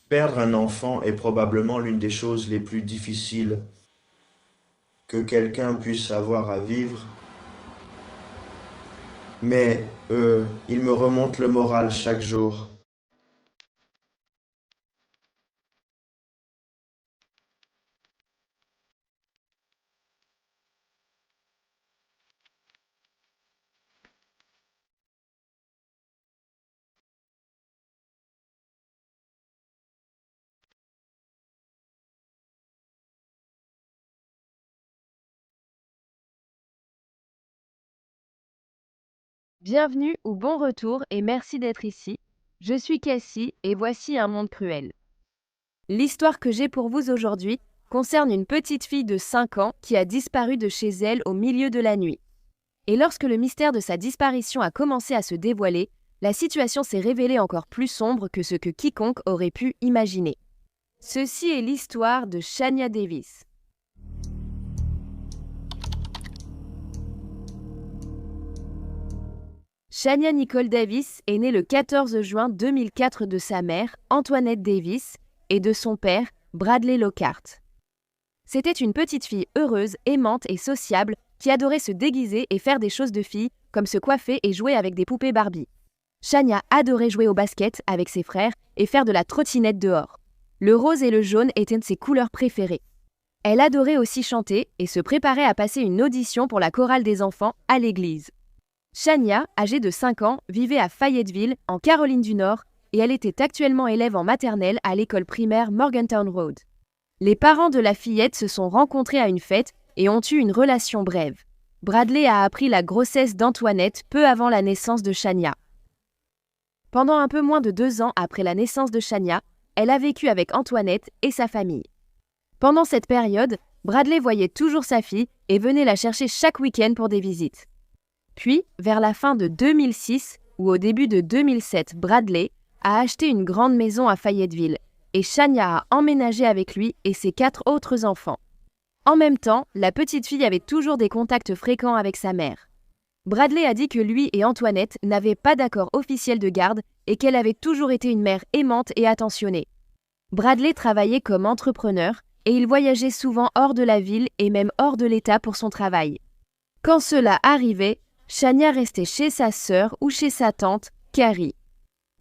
Perdre un enfant est probablement l'une des choses les plus difficiles que quelqu'un puisse avoir à vivre, mais il me remonte le moral chaque jour. Bienvenue ou bon retour et merci d'être ici. Je suis Cassie et voici un monde cruel. L'histoire que j'ai pour vous aujourd'hui concerne une petite fille de 5 ans qui a disparu de chez elle au milieu de la nuit. Et lorsque le mystère de sa disparition a commencé à se dévoiler, la situation s'est révélée encore plus sombre que ce que quiconque aurait pu imaginer. Ceci est l'histoire de Shania Davis. Shania Nicole Davis est née le 14 juin 2004 de sa mère, Antoinette Davis, et de son père, Bradley Lockhart. C'était une petite fille heureuse, aimante et sociable qui adorait se déguiser et faire des choses de fille, comme se coiffer et jouer avec des poupées Barbie. Shania adorait jouer au basket avec ses frères et faire de la trottinette dehors. Le rose et le jaune étaient de ses couleurs préférées. Elle adorait aussi chanter et se préparait à passer une audition pour la chorale des enfants à l'église. Shania, âgée de 5 ans, vivait à Fayetteville, en Caroline du Nord, et elle était actuellement élève en maternelle à l'école primaire Morgantown Road. Les parents de la fillette se sont rencontrés à une fête et ont eu une relation brève. Bradley a appris la grossesse d'Antoinette peu avant la naissance de Shania. Pendant un peu moins de 2 ans après la naissance de Shania, elle a vécu avec Antoinette et sa famille. Pendant cette période, Bradley voyait toujours sa fille et venait la chercher chaque week-end pour des visites. Puis, vers la fin de 2006 ou au début de 2007, Bradley a acheté une grande maison à Fayetteville et Shania a emménagé avec lui et ses 4 autres enfants. En même temps, la petite fille avait toujours des contacts fréquents avec sa mère. Bradley a dit que lui et Antoinette n'avaient pas d'accord officiel de garde et qu'elle avait toujours été une mère aimante et attentionnée. Bradley travaillait comme entrepreneur et il voyageait souvent hors de la ville et même hors de l'État pour son travail. Quand cela arrivait, Shania restait chez sa sœur ou chez sa tante, Carrie.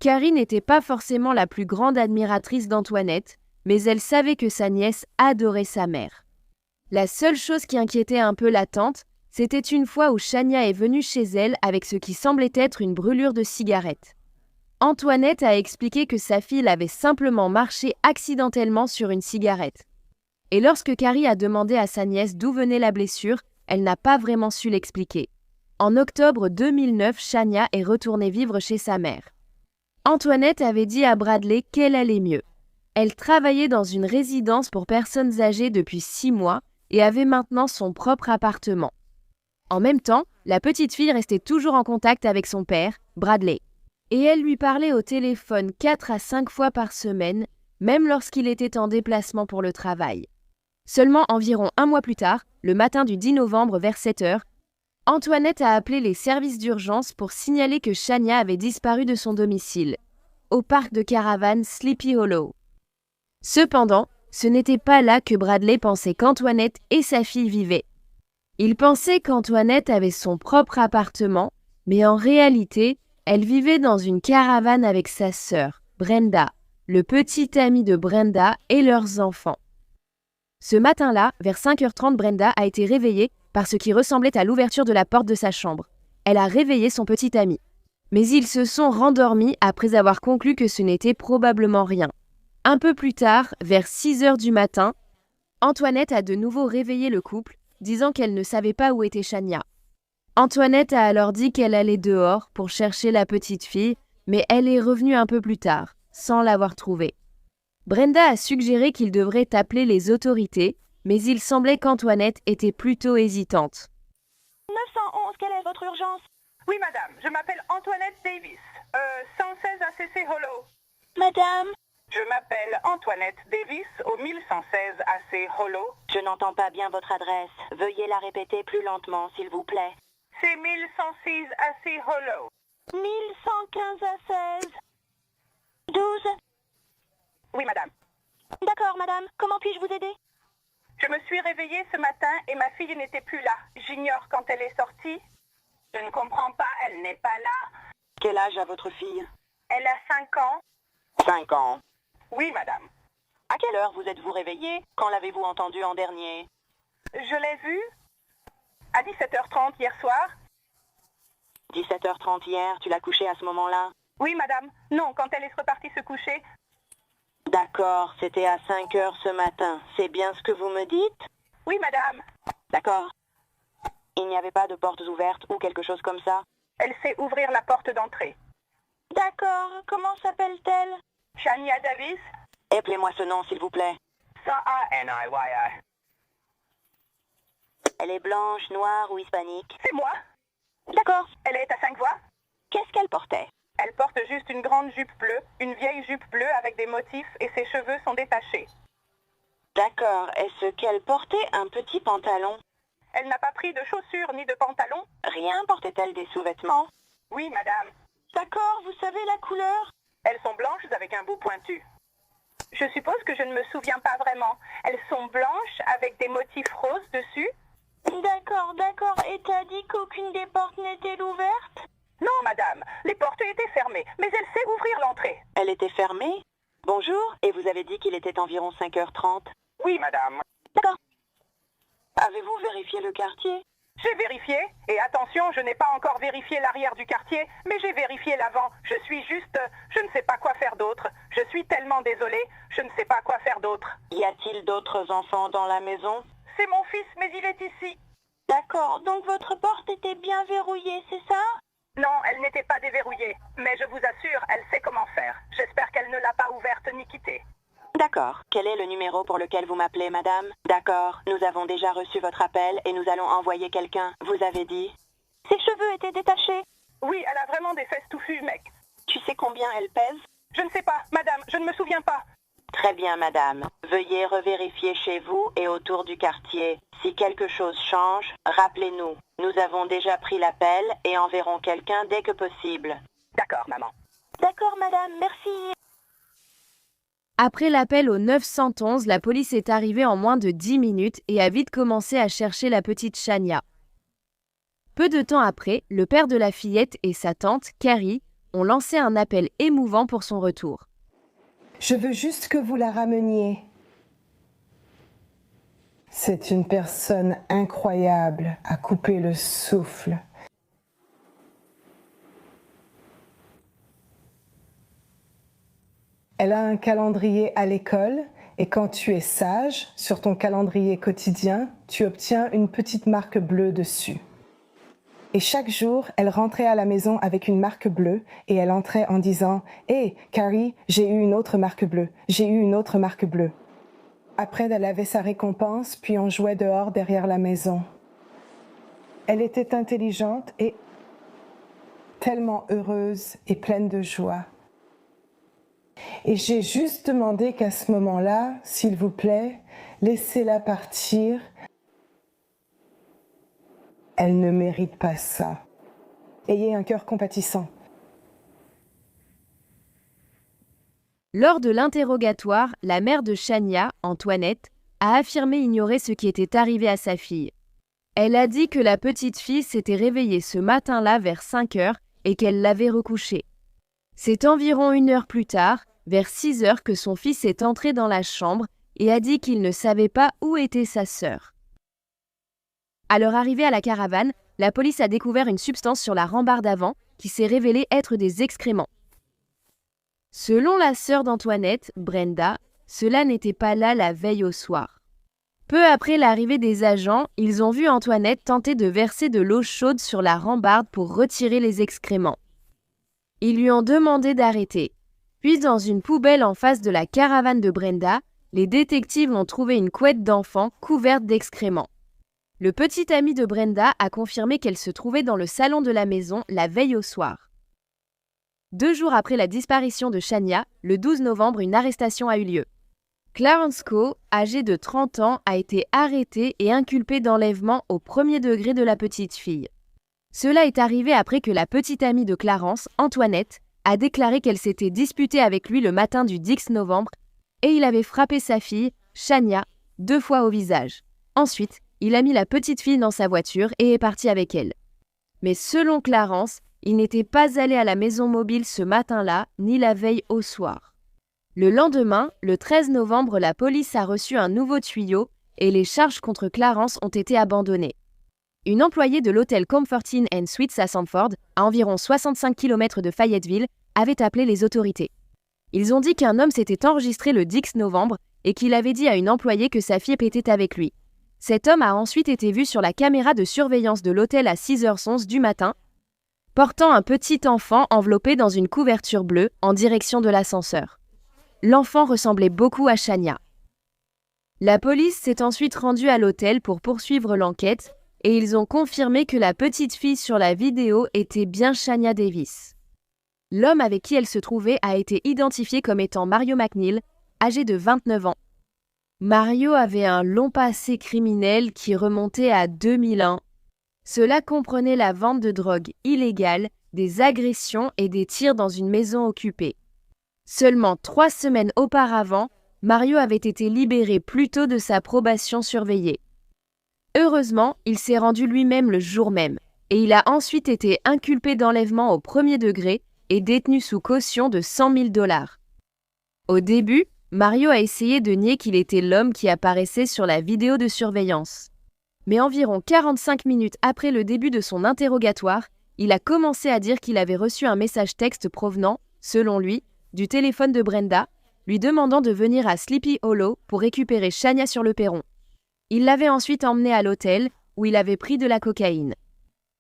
Carrie n'était pas forcément la plus grande admiratrice d'Antoinette, mais elle savait que sa nièce adorait sa mère. La seule chose qui inquiétait un peu la tante, c'était une fois où Shania est venue chez elle avec ce qui semblait être une brûlure de cigarette. Antoinette a expliqué que sa fille avait simplement marché accidentellement sur une cigarette. Et lorsque Carrie a demandé à sa nièce d'où venait la blessure, elle n'a pas vraiment su l'expliquer. En octobre 2009, Shania est retournée vivre chez sa mère. Antoinette avait dit à Bradley qu'elle allait mieux. Elle travaillait dans une résidence pour personnes âgées depuis 6 mois et avait maintenant son propre appartement. En même temps, la petite fille restait toujours en contact avec son père, Bradley. Et elle lui parlait au téléphone 4 à 5 fois par semaine, même lorsqu'il était en déplacement pour le travail. Seulement environ un mois plus tard, le matin du 10 novembre vers 7 heures, Antoinette a appelé les services d'urgence pour signaler que Shania avait disparu de son domicile, au parc de caravanes Sleepy Hollow. Cependant, ce n'était pas là que Bradley pensait qu'Antoinette et sa fille vivaient. Il pensait qu'Antoinette avait son propre appartement, mais en réalité, elle vivait dans une caravane avec sa sœur, Brenda, le petit ami de Brenda et leurs enfants. Ce matin-là, vers 5h30, Brenda a été réveillée par ce qui ressemblait à l'ouverture de la porte de sa chambre. Elle a réveillé son petit ami. Mais ils se sont rendormis après avoir conclu que ce n'était probablement rien. Un peu plus tard, vers 6h du matin, Antoinette a de nouveau réveillé le couple, disant qu'elle ne savait pas où était Shania. Antoinette a alors dit qu'elle allait dehors pour chercher la petite fille, mais elle est revenue un peu plus tard, sans l'avoir trouvée. Brenda a suggéré qu'il devrait appeler les autorités, mais il semblait qu'Antoinette était plutôt hésitante. 911, quelle est votre urgence? Oui, madame, je m'appelle Antoinette Davis, 116 ACC Hollow. Madame? Je m'appelle Antoinette Davis, au 1116 AC Hollow. Je n'entends pas bien votre adresse. Veuillez la répéter plus lentement, s'il vous plaît. C'est 1106 AC Hollow. 1115 à 16. 12. Oui, madame. D'accord, madame. Comment puis-je vous aider? Je me suis réveillée ce matin et ma fille n'était plus là. J'ignore quand elle est sortie. Je ne comprends pas, elle n'est pas là. Quel âge a votre fille? Elle a 5 ans. 5 ans. Oui, madame. À quelle heure vous êtes-vous réveillée? Quand l'avez-vous entendue en dernier? Je l'ai vue à 17h30 hier soir. 17h30 hier, tu l'as couchée à ce moment-là? Oui, madame. Non, quand elle est repartie se coucher. D'accord, c'était à 5 heures ce matin. C'est bien ce que vous me dites? Oui, madame. D'accord. Il n'y avait pas de portes ouvertes ou quelque chose comme ça? Elle sait ouvrir la porte d'entrée. D'accord. Comment s'appelle-t-elle? Shania Davis. Appelez-moi ce nom, s'il vous plaît. S-A-N-I-Y-A. Elle est blanche, noire ou hispanique? C'est moi. D'accord. Elle est à 5 voix. Qu'est-ce qu'elle portait? Elle porte juste une grande jupe bleue, une vieille jupe bleue avec des motifs et ses cheveux sont détachés. D'accord. Est-ce qu'elle portait un petit pantalon? Elle n'a pas pris de chaussures ni de pantalon. Rien. Portait-elle des sous-vêtements? Oui, madame. D'accord. Vous savez la couleur? Elles sont blanches avec un bout pointu. Je suppose que je ne me souviens pas vraiment. Elles sont blanches avec des motifs roses dessus. D'accord, d'accord. Et t'as dit qu'aucune des portes n'était ouverte? Non, madame. Les portes étaient fermées, mais elle sait ouvrir l'entrée. Elle était fermée? Bonjour. Et vous avez dit qu'il était environ 5h30? Oui, madame. D'accord. Avez-vous vérifié le quartier? J'ai vérifié. Et attention, je n'ai pas encore vérifié l'arrière du quartier, mais j'ai vérifié l'avant. Je ne sais pas quoi faire d'autre. Je suis tellement désolée, je ne sais pas quoi faire d'autre. Y a-t-il d'autres enfants dans la maison? C'est mon fils, mais il est ici. D'accord, donc votre porte était bien verrouillée, c'est ça? Non, elle n'était pas déverrouillée. Mais je vous assure, elle sait comment faire. J'espère qu'elle ne l'a pas ouverte ni quittée. D'accord. Quel est le numéro pour lequel vous m'appelez, madame? D'accord. Nous avons déjà reçu votre appel et nous allons envoyer quelqu'un. Vous avez dit? Ses cheveux étaient détachés. Oui, elle a vraiment des fesses touffues, mec. Tu sais combien elle pèse? Je ne sais pas, madame, je ne me souviens pas. Très bien, madame. Veuillez revérifier chez vous et autour du quartier. Si quelque chose change, rappelez-nous. Nous avons déjà pris l'appel et enverrons quelqu'un dès que possible. D'accord, maman. D'accord, madame, merci. Après l'appel au 911, la police est arrivée en moins de 10 minutes et a vite commencé à chercher la petite Shania. Peu de temps après, le père de la fillette et sa tante, Carrie, ont lancé un appel émouvant pour son retour. Je veux juste que vous la rameniez. C'est une personne incroyable à couper le souffle. Elle a un calendrier à l'école et quand tu es sage, sur ton calendrier quotidien, tu obtiens une petite marque bleue dessus. Et chaque jour, elle rentrait à la maison avec une marque bleue et elle entrait en disant « Hey, Carrie, j'ai eu une autre marque bleue, j'ai eu une autre marque bleue. » Après, elle avait sa récompense, puis on jouait dehors derrière la maison. Elle était intelligente et tellement heureuse et pleine de joie. Et j'ai juste demandé qu'à ce moment-là, s'il vous plaît, laissez-la partir. Elle ne mérite pas ça. Ayez un cœur compatissant. Lors de l'interrogatoire, la mère de Shania, Antoinette, a affirmé ignorer ce qui était arrivé à sa fille. Elle a dit que la petite fille s'était réveillée ce matin-là vers 5 heures et qu'elle l'avait recouchée. C'est environ 1 heure plus tard, vers 6 heures, que son fils est entré dans la chambre et a dit qu'il ne savait pas où était sa sœur. À leur arrivée à la caravane, la police a découvert une substance sur la rambarde avant qui s'est révélée être des excréments. Selon la sœur d'Antoinette, Brenda, cela n'était pas là la veille au soir. Peu après l'arrivée des agents, ils ont vu Antoinette tenter de verser de l'eau chaude sur la rambarde pour retirer les excréments. Ils lui ont demandé d'arrêter. Puis dans une poubelle en face de la caravane de Brenda, les détectives ont trouvé une couette d'enfant couverte d'excréments. Le petit ami de Brenda a confirmé qu'elle se trouvait dans le salon de la maison la veille au soir. 2 jours après la disparition de Shania, le 12 novembre, une arrestation a eu lieu. Clarence Coe, âgé de 30 ans, a été arrêté et inculpé d'enlèvement au premier degré de la petite fille. Cela est arrivé après que la petite amie de Clarence, Antoinette, a déclaré qu'elle s'était disputée avec lui le matin du 10 novembre et il avait frappé sa fille, Shania, 2 fois au visage. Ensuite, il a mis la petite fille dans sa voiture et est parti avec elle. Mais selon Clarence, il n'était pas allé à la maison mobile ce matin-là, ni la veille au soir. Le lendemain, le 13 novembre, la police a reçu un nouveau tuyau et les charges contre Clarence ont été abandonnées. Une employée de l'hôtel Comfort Inn & Suites à Sanford, à environ 65 km de Fayetteville, avait appelé les autorités. Ils ont dit qu'un homme s'était enregistré le 10 novembre et qu'il avait dit à une employée que sa fille était avec lui. Cet homme a ensuite été vu sur la caméra de surveillance de l'hôtel à 6h11 du matin, portant un petit enfant enveloppé dans une couverture bleue en direction de l'ascenseur. L'enfant ressemblait beaucoup à Shania. La police s'est ensuite rendue à l'hôtel pour poursuivre l'enquête et ils ont confirmé que la petite fille sur la vidéo était bien Shania Davis. L'homme avec qui elle se trouvait a été identifié comme étant Mario McNeil, âgé de 29 ans. Mario avait un long passé criminel qui remontait à 2001. Cela comprenait la vente de drogue illégale, des agressions et des tirs dans une maison occupée. Seulement 3 semaines auparavant, Mario avait été libéré plus tôt de sa probation surveillée. Heureusement, il s'est rendu lui-même le jour même, et il a ensuite été inculpé d'enlèvement au premier degré et détenu sous caution de $100 000. Au début, Mario a essayé de nier qu'il était l'homme qui apparaissait sur la vidéo de surveillance. Mais environ 45 minutes après le début de son interrogatoire, il a commencé à dire qu'il avait reçu un message texte provenant, selon lui, du téléphone de Brenda, lui demandant de venir à Sleepy Hollow pour récupérer Shania sur le perron. Il l'avait ensuite emmenée à l'hôtel, où il avait pris de la cocaïne.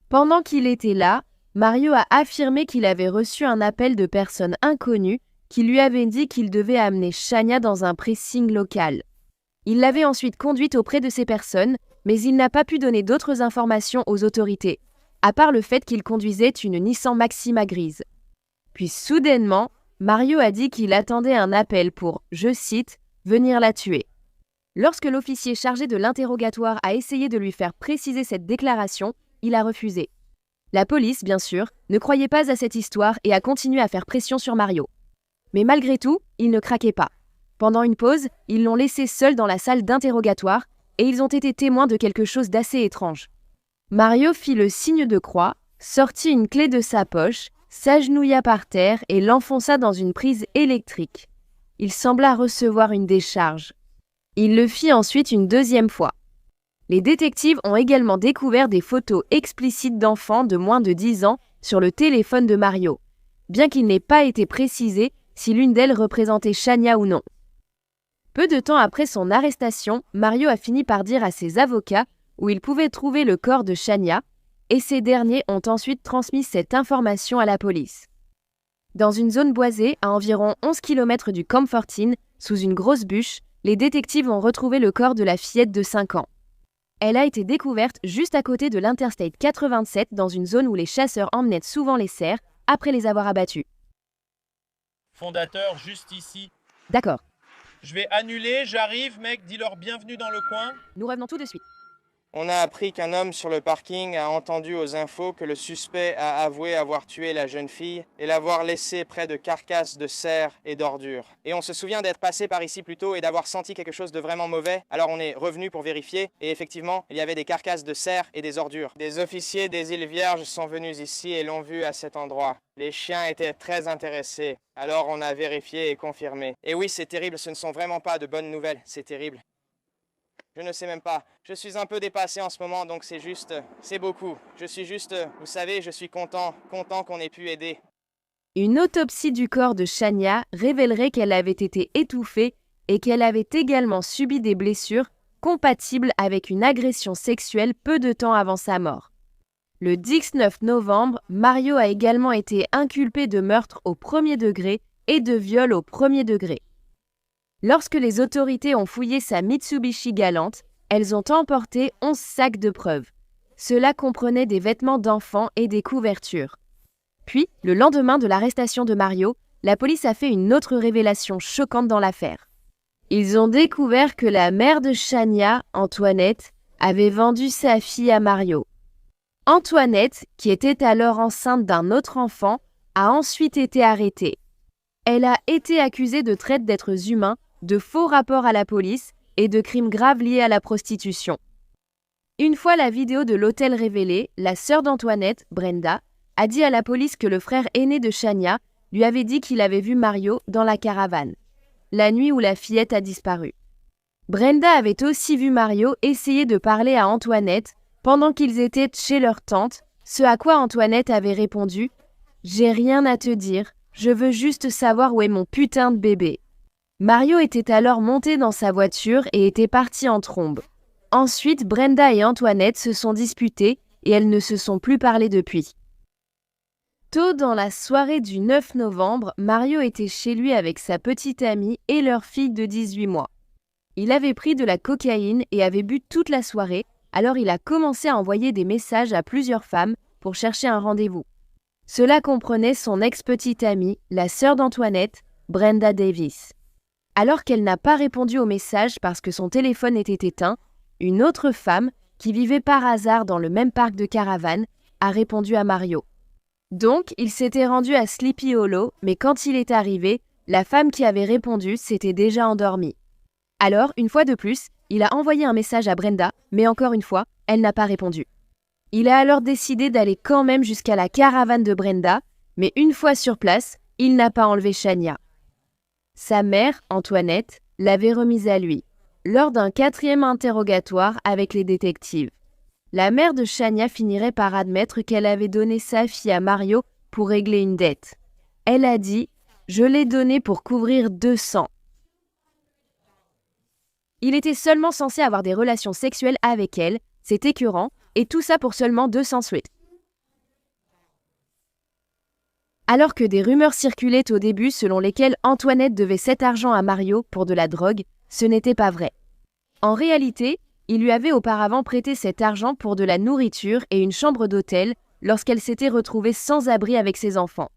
Pendant qu'il était là, Mario a affirmé qu'il avait reçu un appel de personnes inconnues qui lui avaient dit qu'il devait amener Shania dans un pressing local. Il l'avait ensuite conduite auprès de ces personnes, mais il n'a pas pu donner d'autres informations aux autorités, à part le fait qu'il conduisait une Nissan Maxima grise. Puis soudainement, Mario a dit qu'il attendait un appel pour, je cite, « venir la tuer ». Lorsque l'officier chargé de l'interrogatoire a essayé de lui faire préciser cette déclaration, il a refusé. La police, bien sûr, ne croyait pas à cette histoire et a continué à faire pression sur Mario. Mais malgré tout, il ne craquait pas. Pendant une pause, ils l'ont laissé seul dans la salle d'interrogatoire et ils ont été témoins de quelque chose d'assez étrange. Mario fit le signe de croix, sortit une clé de sa poche, s'agenouilla par terre et l'enfonça dans une prise électrique. Il sembla recevoir une décharge. Il le fit ensuite une deuxième fois. Les détectives ont également découvert des photos explicites d'enfants de moins de 10 ans sur le téléphone de Mario, bien qu'il n'ait pas été précisé si l'une d'elles représentait Shania ou non. Peu de temps après son arrestation, Mario a fini par dire à ses avocats où il pouvait trouver le corps de Shania, et ces derniers ont ensuite transmis cette information à la police. Dans une zone boisée, à environ 11 km du Comfort Inn, sous une grosse bûche, les détectives ont retrouvé le corps de la fillette de 5 ans. Elle a été découverte juste à côté de l'Interstate 87 dans une zone où les chasseurs emmenaient souvent les cerfs après les avoir abattus. Fondateur, juste ici. D'accord. Je vais annuler, j'arrive, mec, dis-leur bienvenue dans le coin. Nous revenons tout de suite. On a appris qu'un homme sur le parking a entendu aux infos que le suspect a avoué avoir tué la jeune fille et l'avoir laissée près de carcasses de cerfs et d'ordures. Et on se souvient d'être passé par ici plus tôt et d'avoir senti quelque chose de vraiment mauvais. Alors on est revenu pour vérifier et effectivement, il y avait des carcasses de cerfs et des ordures. Des officiers des îles Vierges sont venus ici et l'ont vu à cet endroit. Les chiens étaient très intéressés. Alors on a vérifié et confirmé. Et oui, c'est terrible, ce ne sont vraiment pas de bonnes nouvelles, c'est terrible. Je ne sais même pas. Je suis un peu dépassé en ce moment, donc c'est beaucoup. Je suis juste, vous savez, je suis content qu'on ait pu aider. Une autopsie du corps de Shania révélerait qu'elle avait été étouffée et qu'elle avait également subi des blessures compatibles avec une agression sexuelle peu de temps avant sa mort. Le 19 novembre, Mario a également été inculpé de meurtre au premier degré et de viol au premier degré. Lorsque les autorités ont fouillé sa Mitsubishi Galante, elles ont emporté 11 sacs de preuves. Cela comprenait des vêtements d'enfants et des couvertures. Puis, le lendemain de l'arrestation de Mario, la police a fait une autre révélation choquante dans l'affaire. Ils ont découvert que la mère de Shania, Antoinette, avait vendu sa fille à Mario. Antoinette, qui était alors enceinte d'un autre enfant, a ensuite été arrêtée. Elle a été accusée de traite d'êtres humains, de faux rapports à la police et de crimes graves liés à la prostitution. Une fois la vidéo de l'hôtel révélée, la sœur d'Antoinette, Brenda, a dit à la police que le frère aîné de Chania lui avait dit qu'il avait vu Mario dans la caravane, la nuit où la fillette a disparu. Brenda avait aussi vu Mario essayer de parler à Antoinette pendant qu'ils étaient chez leur tante, ce à quoi Antoinette avait répondu « J'ai rien à te dire, je veux juste savoir où est mon putain de bébé ». Mario était alors monté dans sa voiture et était parti en trombe. Ensuite, Brenda et Antoinette se sont disputées et elles ne se sont plus parlé depuis. Tôt dans la soirée du 9 novembre, Mario était chez lui avec sa petite amie et leur fille de 18 mois. Il avait pris de la cocaïne et avait bu toute la soirée, alors il a commencé à envoyer des messages à plusieurs femmes pour chercher un rendez-vous. Cela comprenait son ex-petite amie, la sœur d'Antoinette, Brenda Davis. Alors qu'elle n'a pas répondu au message parce que son téléphone était éteint, une autre femme, qui vivait par hasard dans le même parc de caravanes, a répondu à Mario. Donc, il s'était rendu à Sleepy Hollow, mais quand il est arrivé, la femme qui avait répondu s'était déjà endormie. Alors, une fois de plus, il a envoyé un message à Brenda, mais encore une fois, elle n'a pas répondu. Il a alors décidé d'aller quand même jusqu'à la caravane de Brenda, mais une fois sur place, il n'a pas enlevé Chania. Sa mère, Antoinette, l'avait remise à lui, lors d'un 4e interrogatoire avec les détectives. La mère de Chania finirait par admettre qu'elle avait donné sa fille à Mario pour régler une dette. Elle a dit « Je l'ai donnée pour couvrir 200 ». Il était seulement censé avoir des relations sexuelles avec elle, c'est écœurant, et tout ça pour seulement 200 sweets. Alors que des rumeurs circulaient au début selon lesquelles Antoinette devait cet argent à Mario pour de la drogue, ce n'était pas vrai. En réalité, il lui avait auparavant prêté cet argent pour de la nourriture et une chambre d'hôtel lorsqu'elle s'était retrouvée sans abri avec ses enfants.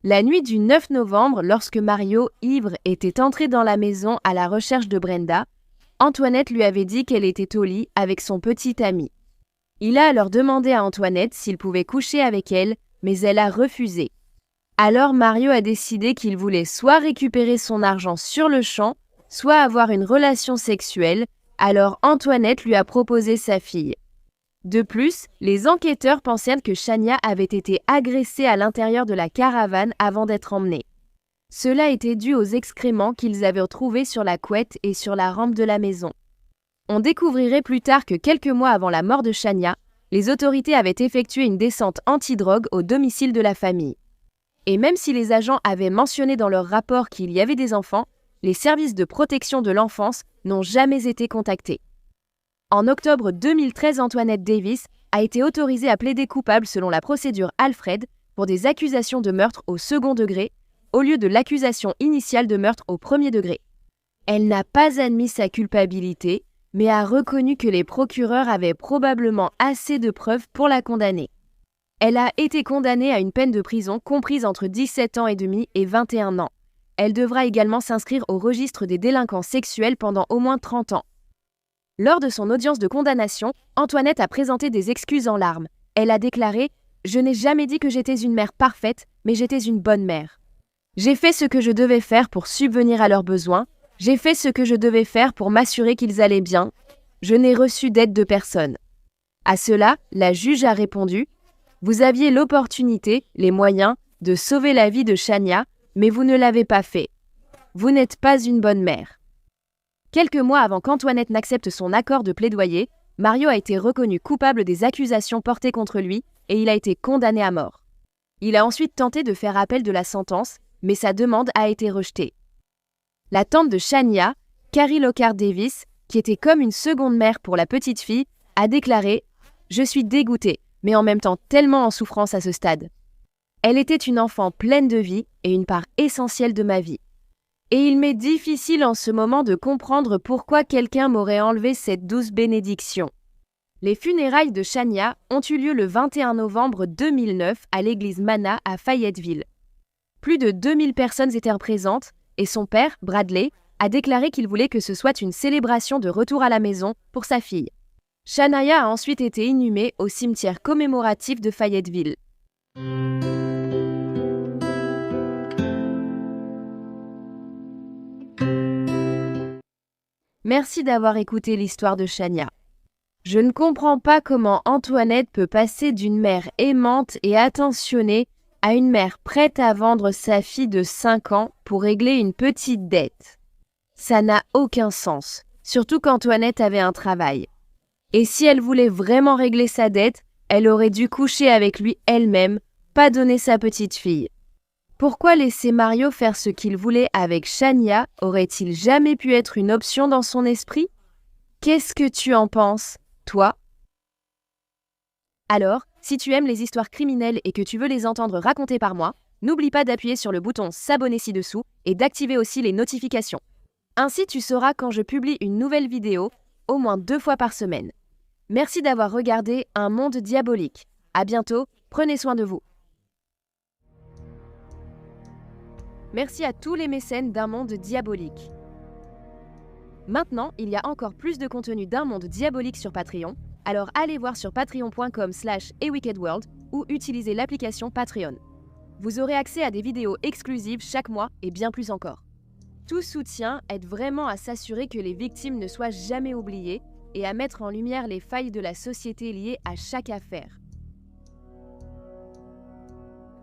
La nuit du 9 novembre, lorsque Mario, ivre, était entré dans la maison à la recherche de Brenda, Antoinette lui avait dit qu'elle était au lit avec son petit ami. Il a alors demandé à Antoinette s'il pouvait coucher avec elle, mais elle a refusé. Alors Mario a décidé qu'il voulait soit récupérer son argent sur le champ, soit avoir une relation sexuelle, alors Antoinette lui a proposé sa fille. De plus, les enquêteurs pensaient que Chania avait été agressée à l'intérieur de la caravane avant d'être emmenée. Cela était dû aux excréments qu'ils avaient retrouvés sur la couette et sur la rampe de la maison. On découvrirait plus tard que quelques mois avant la mort de Chania, les autorités avaient effectué une descente antidrogue au domicile de la famille. Et même si les agents avaient mentionné dans leur rapport qu'il y avait des enfants, les services de protection de l'enfance n'ont jamais été contactés. En octobre 2013, Antoinette Davis a été autorisée à plaider coupable selon la procédure Alfred pour des accusations de meurtre au second degré, au lieu de l'accusation initiale de meurtre au premier degré. Elle n'a pas admis sa culpabilité, mais a reconnu que les procureurs avaient probablement assez de preuves pour la condamner. Elle a été condamnée à une peine de prison comprise entre 17 ans et demi et 21 ans. Elle devra également s'inscrire au registre des délinquants sexuels pendant au moins 30 ans. Lors de son audience de condamnation, Antoinette a présenté des excuses en larmes. Elle a déclaré « Je n'ai jamais dit que j'étais une mère parfaite, mais j'étais une bonne mère. J'ai fait ce que je devais faire pour subvenir à leurs besoins. J'ai fait ce que je devais faire pour m'assurer qu'ils allaient bien. Je n'ai reçu d'aide de personne. » À cela, la juge a répondu « Vous aviez l'opportunité, les moyens, de sauver la vie de Chania, mais vous ne l'avez pas fait. Vous n'êtes pas une bonne mère. » Quelques mois avant qu'Antoinette n'accepte son accord de plaidoyer, Mario a été reconnu coupable des accusations portées contre lui et il a été condamné à mort. Il a ensuite tenté de faire appel de la sentence, mais sa demande a été rejetée. La tante de Chania, Carrie Lockhart Davis, qui était comme une seconde mère pour la petite fille, a déclaré « Je suis dégoûtée, mais en même temps tellement en souffrance à ce stade. Elle était une enfant pleine de vie et une part essentielle de ma vie. Et il m'est difficile en ce moment de comprendre pourquoi quelqu'un m'aurait enlevé cette douce bénédiction. » Les funérailles de Chania ont eu lieu le 21 novembre 2009 à l'église Mana à Fayetteville. Plus de 2000 personnes étaient présentes et son père, Bradley, a déclaré qu'il voulait que ce soit une célébration de retour à la maison pour sa fille. Chania a ensuite été inhumée au cimetière commémoratif de Fayetteville. Merci d'avoir écouté l'histoire de Chania. Je ne comprends pas comment Antoinette peut passer d'une mère aimante et attentionnée à une mère prête à vendre sa fille de 5 ans pour régler une petite dette. Ça n'a aucun sens, surtout qu'Antoinette avait un travail. Et si elle voulait vraiment régler sa dette, elle aurait dû coucher avec lui elle-même, pas donner sa petite fille. Pourquoi laisser Mario faire ce qu'il voulait avec Chania aurait-il jamais pu être une option dans son esprit? Qu'est-ce que tu en penses, toi? Alors, si tu aimes les histoires criminelles et que tu veux les entendre racontées par moi, n'oublie pas d'appuyer sur le bouton s'abonner ci-dessous et d'activer aussi les notifications. Ainsi, tu sauras quand je publie une nouvelle vidéo, au moins 2 fois par semaine. Merci d'avoir regardé Un monde diabolique. À bientôt, prenez soin de vous. Merci à tous les mécènes d'Un monde diabolique. Maintenant, il y a encore plus de contenu d'Un monde diabolique sur Patreon, alors allez voir sur patreon.com/awickedworld ou utilisez l'application Patreon. Vous aurez accès à des vidéos exclusives chaque mois et bien plus encore. Tout soutien aide vraiment à s'assurer que les victimes ne soient jamais oubliées et à mettre en lumière les failles de la société liées à chaque affaire.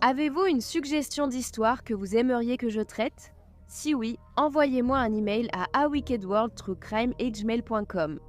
Avez-vous une suggestion d'histoire que vous aimeriez que je traite? Si oui, envoyez-moi un email à awickedworld@gmail.com.